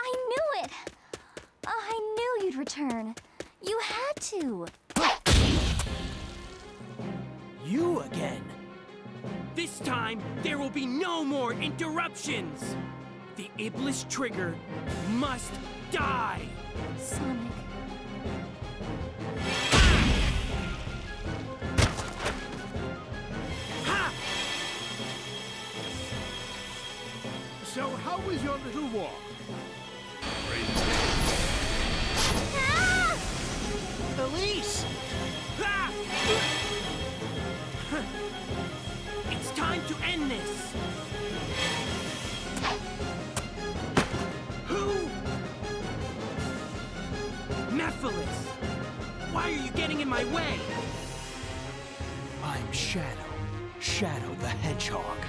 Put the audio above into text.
I knew it! I knew you'd return. You had to. You again. This time, there will be no more interruptions! The Iblis Trigger must die! Sonic. Ha! So how was your little walk? Ah! Elise! Ah! It's time to end this! Who? Mephiles! Why are you getting in my way? I'm Shadow. Shadow the Hedgehog.